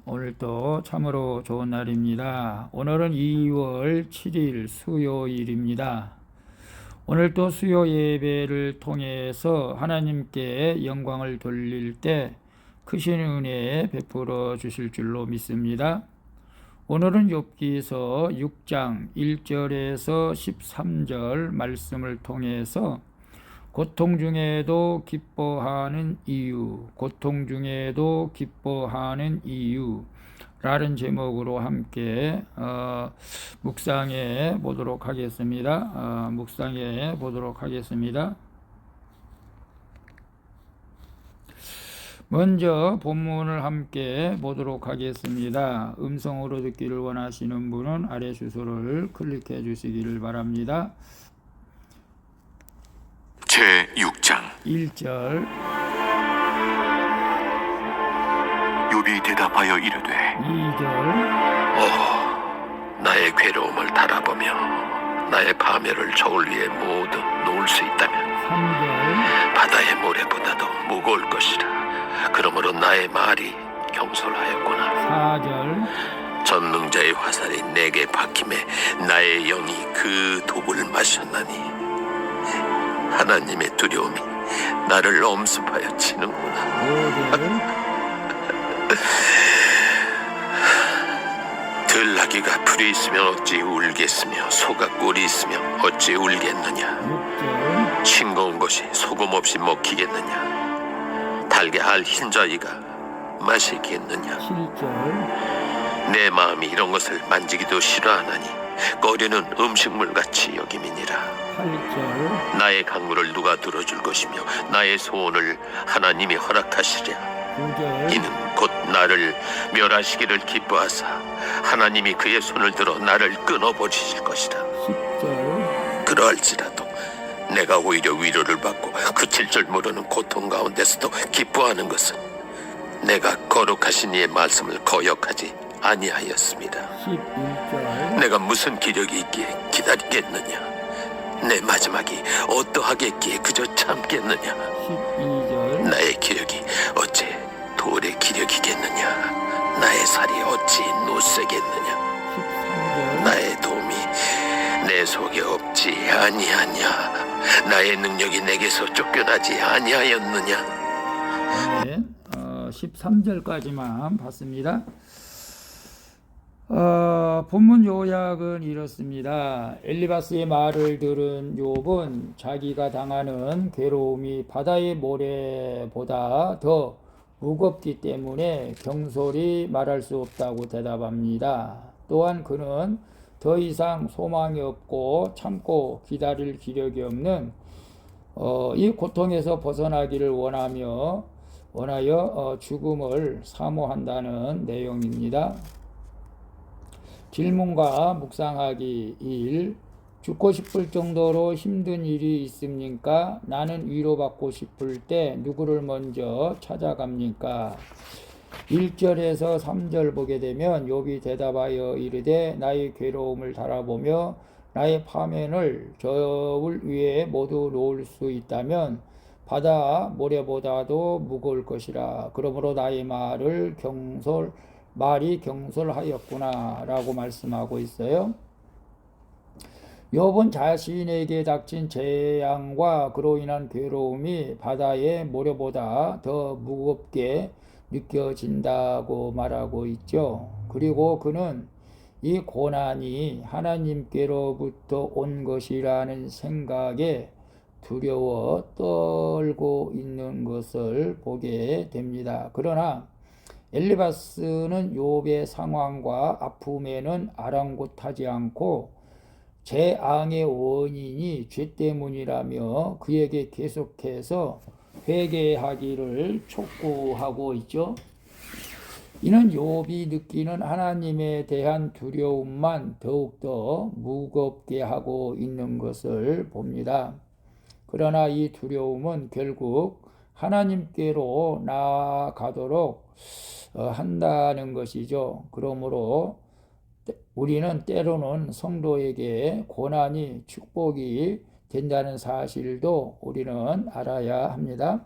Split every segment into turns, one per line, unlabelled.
오늘도 참으로 좋은 날입니다. 오늘은 2월 7일 수요일입니다. 오늘도 수요 예배를 통해서 하나님께 영광을 돌릴 때 크신 은혜 베풀어 주실 줄로 믿습니다. 오늘은 욥기서 6장 1절에서 13절 말씀을 통해서 고통 중에도 기뻐하는 이유, 고통 중에도 기뻐하는 이유라는 제목으로 함께 묵상해 보도록 하겠습니다. 먼저 본문을 함께 보도록 하겠습니다. 음성으로 듣기를 원하시는 분은 아래 주소를 클릭해 주시기를 바랍니다.
제6장
1절
욥이 대답하여 이르되
2절
나의 괴로움을 달아보며 나의 파멸을 저울 위에 모두 놓을 수 있다면
3절
바다의 모래보다도 무거울 것이라. 그러므로 나의 말이 경솔하였구나.
4절
전능자의 화살이 내게 박힘에 나의 영이 그 독을 마셨나니 하나님의 두려움이 나를 엄습하여 치는구나.
5절
들나귀가 풀이 있으면 어찌 울겠으며 소가 꿀이 있으면 어찌 울겠느냐.
6절
싱거운 것이 소금 없이 먹히겠느냐. 달게 알 흰자위가 마시겠느냐.
7절
내 마음이 이런 것을 만지기도 싫어하나니 꺼리는 음식물같이 여김이니라.
8절
나의 강물을 누가 들어줄 것이며 나의 소원을 하나님이 허락하시랴.
9절
이는 곧 나를 멸하시기를 기뻐하사 하나님이 그의 손을 들어 나를 끊어버리실 것이라.
10절
그러할지라도 내가 오히려 위로를 받고 그칠 줄 모르는 고통 가운데서도 기뻐하는 것은 내가 거룩하신 이의 말씀을 거역하지 아니하였습니다.
11절
내가 무슨 기력이 있기에 기다리겠느냐. 내 마지막이 어떠하겠기에 그저 참겠느냐.
12절
나의 기력이 어찌 돌의 기력이겠느냐. 나의 살이 어찌 노쇠겠느냐.
13절
나의 도움이 내 속에 없지 아니하냐. 나의 능력이 내게서 쫓겨나지 아니하였느냐.
네, 13절까지만 봤습니다. 본문 요약은 이렇습니다. 엘리바스의 말을 들은 욥은 자기가 당하는 괴로움이 바다의 모래보다 더 무겁기 때문에 경솔히 말할 수 없다고 대답합니다. 또한 그는 더 이상 소망이 없고 참고 기다릴 기력이 없는 이 고통에서 벗어나기를 원하여 죽음을 사모한다는 내용입니다. 질문과 묵상하기 1. 죽고 싶을 정도로 힘든 일이 있습니까? 나는 위로받고 싶을 때 누구를 먼저 찾아갑니까? 1절에서 3절 보게 되면 욥이 대답하여 이르되 나의 괴로움을 달아보며 나의 파면을 저울 위에 모두 놓을 수 있다면 바다 모래보다도 무거울 것이라. 그러므로 나의 말이 경솔하였구나 라고 말씀하고 있어요. 욥은 자신에게 닥친 재앙과 그로 인한 괴로움이 바다의 모래보다 더 무겁게 느껴진다고 말하고 있죠. 그리고 그는 이 고난이 하나님께로부터 온 것이라는 생각에 두려워 떨고 있는 것을 보게 됩니다. 그러나 엘리바스는 욥의 상황과 아픔에는 아랑곳하지 않고 재앙의 원인이 죄 때문이라며 그에게 계속해서 회개하기를 촉구하고 있죠. 이는 욥이 느끼는 하나님에 대한 두려움만 더욱더 무겁게 하고 있는 것을 봅니다. 그러나 이 두려움은 결국 하나님께로 나아가도록 한다는 것이죠. 그러므로 우리는 때로는 성도에게 고난이 축복이 된다는 사실도 우리는 알아야 합니다.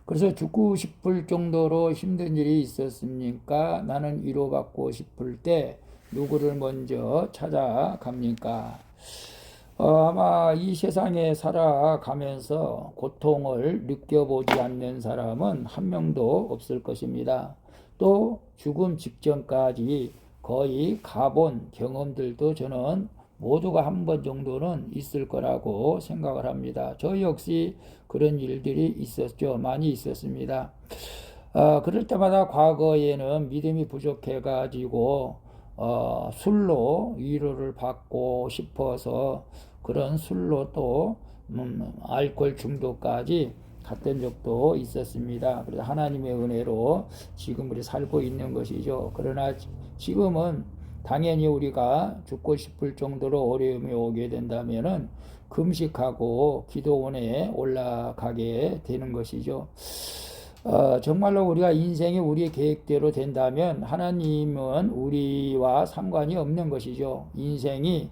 그래서 죽고 싶을 정도로 힘든 일이 있었습니까? 나는 위로받고 싶을 때 누구를 먼저 찾아갑니까? 아마 이 세상에 살아가면서 고통을 느껴보지 않는 사람은 한 명도 없을 것입니다. 또 죽음 직전까지 거의 가본 경험들도 저는 모두가 한 번 정도는 있을 거라고 생각을 합니다. 저 역시 그런 일들이 있었죠. 많이 있었습니다. 그럴 때마다 과거에는 믿음이 부족해가지고 술로 위로를 받고 싶어서 그런 술로 또 알코올 중독까지 갔던 적도 있었습니다. 그래서 하나님의 은혜로 지금 우리 살고 있는 것이죠. 그러나 지금은 당연히 우리가 죽고 싶을 정도로 어려움이 오게 된다면은 금식하고 기도원에 올라가게 되는 것이죠. 정말로 우리가 인생이 우리의 계획대로 된다면 하나님은 우리와 상관이 없는 것이죠. 인생이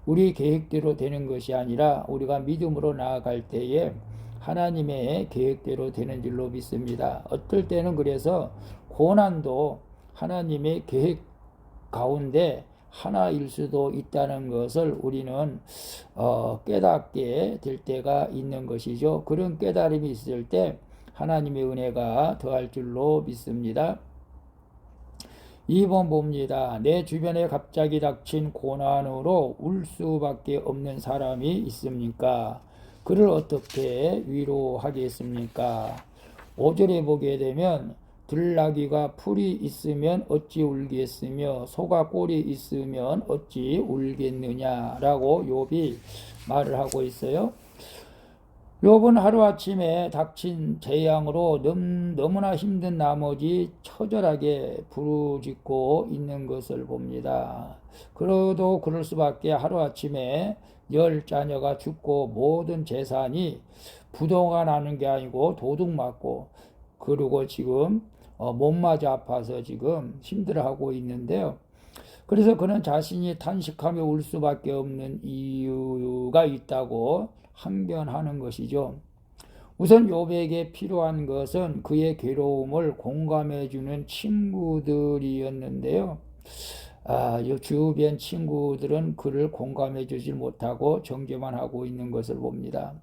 우리 계획대로 되는 것이 아니라 우리가 믿음으로 나아갈 때에 하나님의 계획대로 되는 줄로 믿습니다. 어떨 때는 그래서 고난도 하나님의 계획 가운데 하나일 수도 있다는 것을 우리는 깨닫게 될 때가 있는 것이죠. 그런 깨달음이 있을 때 하나님의 은혜가 더할 줄로 믿습니다. 2번 봅니다. 내 주변에 갑자기 닥친 고난으로 울 수밖에 없는 사람이 있습니까? 그를 어떻게 위로하겠습니까? 5절에 보게 되면 들나귀가 풀이 있으면 어찌 울겠으며 소가 꼴이 있으면 어찌 울겠느냐라고 욥이 말을 하고 있어요. 욥은 하루아침에 닥친 재앙으로 너무나 힘든 나머지 처절하게 부르짖고 있는 것을 봅니다. 그래도 그럴 수밖에. 하루아침에 10자녀가 죽고 모든 재산이 부도가 나는 게 아니고 도둑 맞고, 그리고 지금 몸마저 아파서 지금 힘들어하고 있는데요. 그래서 그는 자신이 탄식하며 울 수밖에 없는 이유가 있다고 항변하는 것이죠. 우선 욥에게 필요한 것은 그의 괴로움을 공감해주는 친구들이었는데요. 주변 친구들은 그를 공감해주지 못하고 정죄만 하고 있는 것을 봅니다.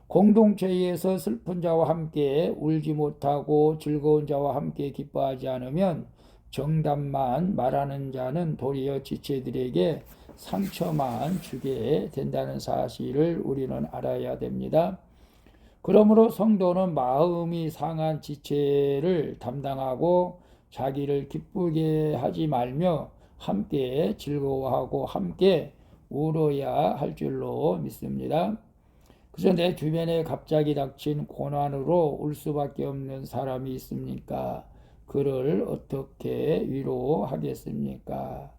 공동체에서 슬픈 자와 함께 울지 못하고 즐거운 자와 함께 기뻐하지 않으면 정답만 말하는 자는 도리어 지체들에게 상처만 주게 된다는 사실을 우리는 알아야 됩니다. 그러므로 성도는 마음이 상한 지체를 담당하고 자기를 기쁘게 하지 말며 함께 즐거워하고 함께 울어야 할 줄로 믿습니다. 그래서 내 주변에 갑자기 닥친 고난으로 울 수밖에 없는 사람이 있습니까? 그를 어떻게 위로하겠습니까?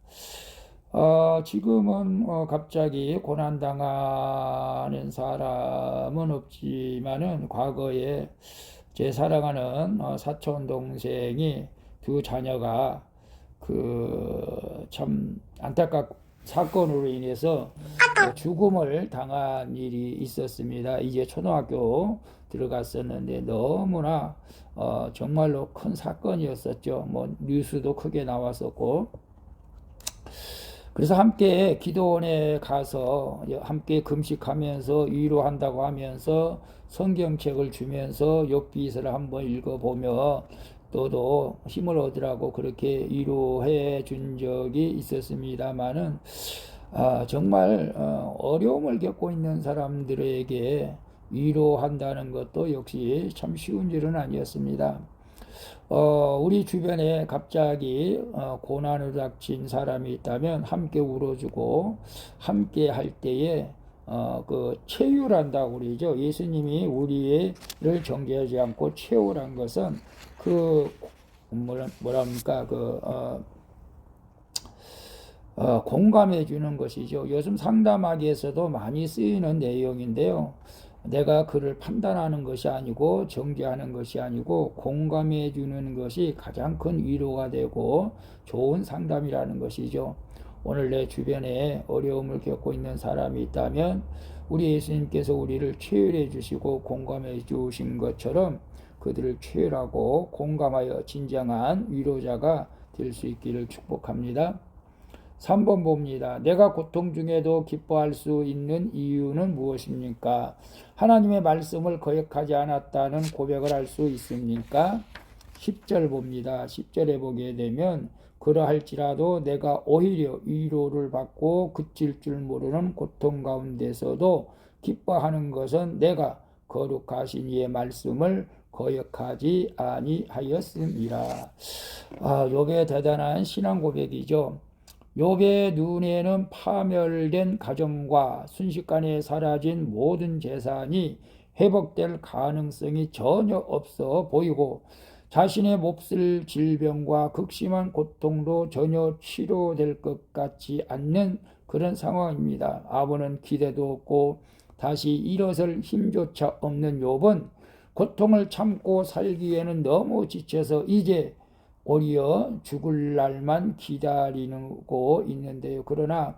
지금은 갑자기 고난당하는 사람은 없지만은 과거에 제 사랑하는 사촌 동생이 두 자녀가 참 안타깝고 사건으로 인해서 죽음을 당한 일이 있었습니다. 이제 초등학교 들어갔었는데 너무나 정말로 큰 사건이었었죠. 뉴스도 크게 나왔었고, 그래서 함께 기도원에 가서 함께 금식하면서 위로한다고 하면서 성경책을 주면서 욥기서를 한번 읽어보며 너도 힘을 얻으라고 그렇게 위로해 준 적이 있었습니다만은 정말 어려움을 겪고 있는 사람들에게 위로한다는 것도 역시 참 쉬운 일은 아니었습니다. 우리 주변에 갑자기 고난을 닥친 사람이 있다면 함께 울어주고 함께 할 때에 채유란다고 그러죠. 예수님이 우리를 정죄하지 않고 채우란 것은 공감해 주는 것이죠. 요즘 상담학에서도 많이 쓰이는 내용인데요. 내가 그를 판단하는 것이 아니고 정죄하는 것이 아니고 공감해 주는 것이 가장 큰 위로가 되고 좋은 상담이라는 것이죠. 오늘 내 주변에 어려움을 겪고 있는 사람이 있다면 우리 예수님께서 우리를 치유해 주시고 공감해 주신 것처럼 그들을 최열하고 공감하여 진정한 위로자가 될 수 있기를 축복합니다. 3번 봅니다. 내가 고통 중에도 기뻐할 수 있는 이유는 무엇입니까? 하나님의 말씀을 거역하지 않았다는 고백을 할 수 있습니까? 10절 봅니다. 10절에 보게 되면 그러할지라도 내가 오히려 위로를 받고 그칠 줄 모르는 고통 가운데서도 기뻐하는 것은 내가 거룩하신 이의 말씀을 거역하지 아니하였음이라. 욥의 대단한 신앙 고백이죠. 욥의 눈에는 파멸된 가정과 순식간에 사라진 모든 재산이 회복될 가능성이 전혀 없어 보이고 자신의 몹쓸 질병과 극심한 고통도 전혀 치료될 것 같지 않는 그런 상황입니다. 아무런 기대도 없고 다시 일어설 힘조차 없는 욥은 고통을 참고 살기에는 너무 지쳐서 이제 오히려 죽을 날만 기다리고 있는데요. 그러나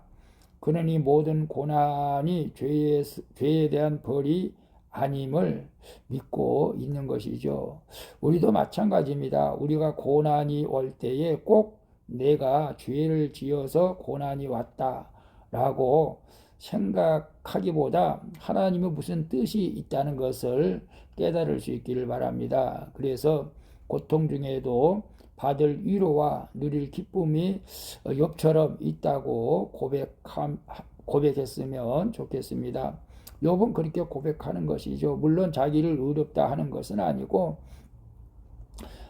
그는 이 모든 고난이 죄에 대한 벌이 아님을 믿고 있는 것이죠. 우리도 마찬가지입니다. 우리가 고난이 올 때에 꼭 내가 죄를 지어서 고난이 왔다라고 생각하기보다 하나님의 무슨 뜻이 있다는 것을 깨달을 수 있기를 바랍니다. 그래서 고통 중에도 받을 위로와 누릴 기쁨이 욥처럼 있다고 고백했으면 좋겠습니다. 욥은 그렇게 고백하는 것이죠. 물론 자기를 의롭다 하는 것은 아니고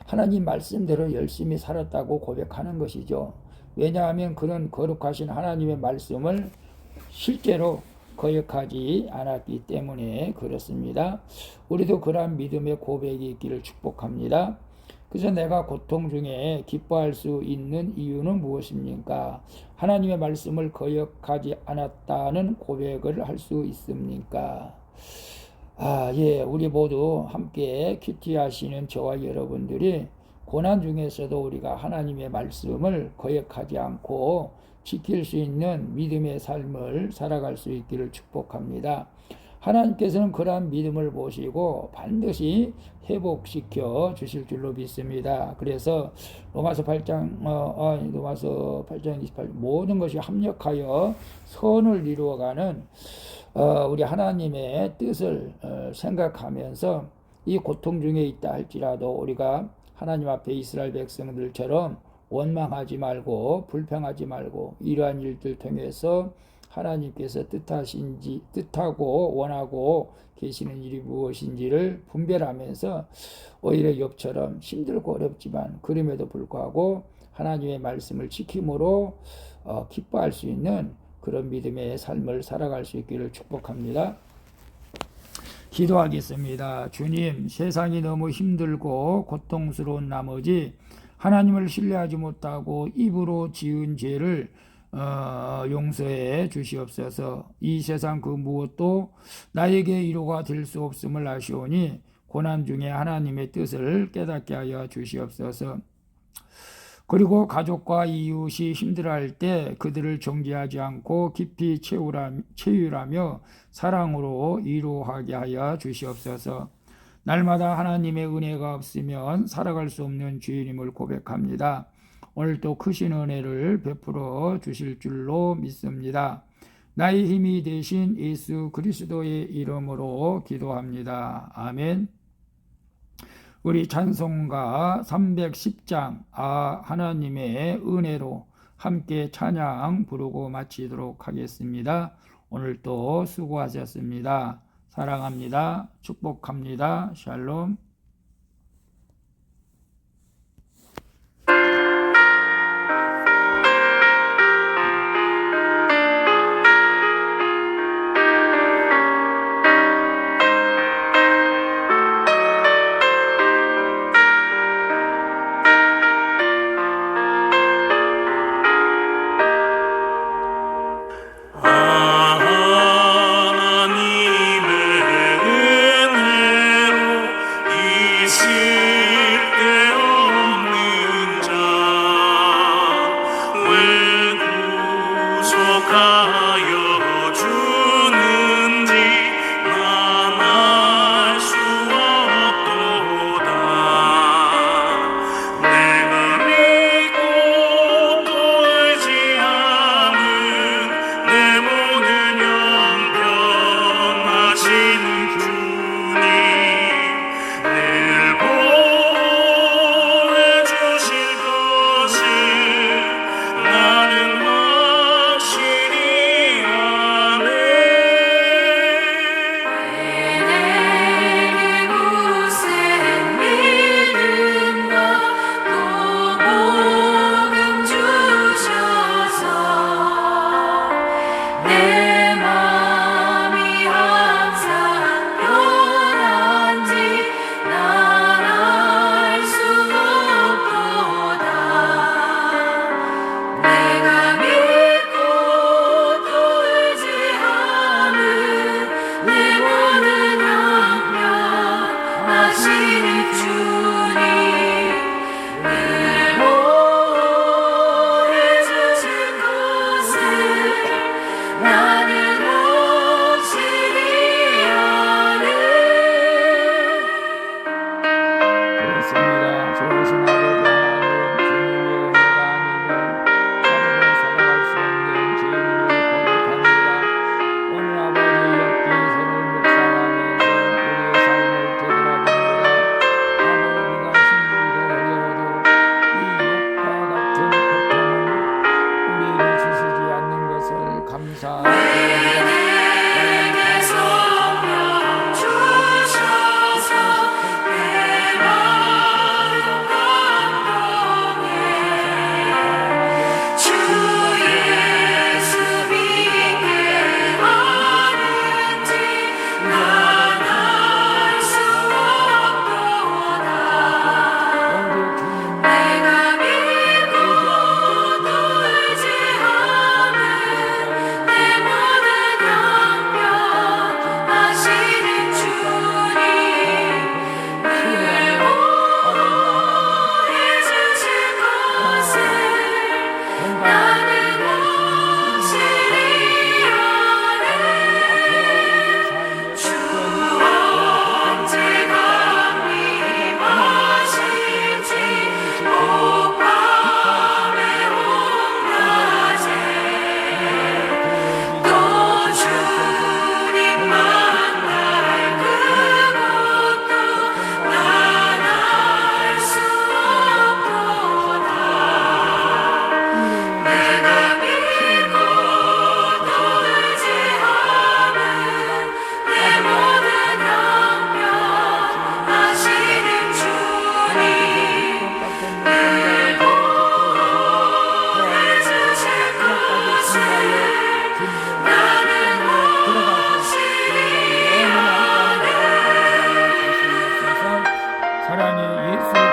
하나님 말씀대로 열심히 살았다고 고백하는 것이죠. 왜냐하면 그는 거룩하신 하나님의 말씀을 실제로 거역하지 않았기 때문에 그렇습니다. 우리도 그러한 믿음의 고백이 있기를 축복합니다. 그래서 내가 고통 중에 기뻐할 수 있는 이유는 무엇입니까? 하나님의 말씀을 거역하지 않았다는 고백을 할 수 있습니까? 우리 모두 함께 큐티하시는 저와 여러분들이 고난 중에서도 우리가 하나님의 말씀을 거역하지 않고 지킬 수 있는 믿음의 삶을 살아갈 수 있기를 축복합니다. 하나님께서는 그러한 믿음을 보시고 반드시 회복시켜 주실 줄로 믿습니다. 그래서 로마서 8장 28 모든 것이 합력하여 선을 이루어가는 우리 하나님의 뜻을 생각하면서 이 고통 중에 있다 할지라도 우리가 하나님 앞에 이스라엘 백성들처럼 원망하지 말고 불평하지 말고 이러한 일들 통해서 하나님께서 뜻하고 원하고 계시는 일이 무엇인지를 분별하면서 오히려 욥처럼 힘들고 어렵지만 그럼에도 불구하고 하나님의 말씀을 지킴으로 기뻐할 수 있는 그런 믿음의 삶을 살아갈 수 있기를 축복합니다. 기도하겠습니다. 주님, 세상이 너무 힘들고 고통스러운 나머지 하나님을 신뢰하지 못하고 입으로 지은 죄를 용서해 주시옵소서. 이 세상 그 무엇도 나에게 위로가 될 수 없음을 아시오니 고난 중에 하나님의 뜻을 깨닫게 하여 주시옵소서. 그리고 가족과 이웃이 힘들어할 때 그들을 정죄하지 않고 깊이 채유라며 사랑으로 위로하게 하여 주시옵소서. 날마다 하나님의 은혜가 없으면 살아갈 수 없는 죄인임을 고백합니다. 오늘도 크신 은혜를 베풀어 주실 줄로 믿습니다. 나의 힘이 되신 예수 그리스도의 이름으로 기도합니다. 아멘. 우리 찬송가 310장 하나님의 은혜로 함께 찬양 부르고 마치도록 하겠습니다. 오늘도 수고하셨습니다. 사랑합니다. 축복합니다. 샬롬.
하나님의 은혜로
사랑의 예수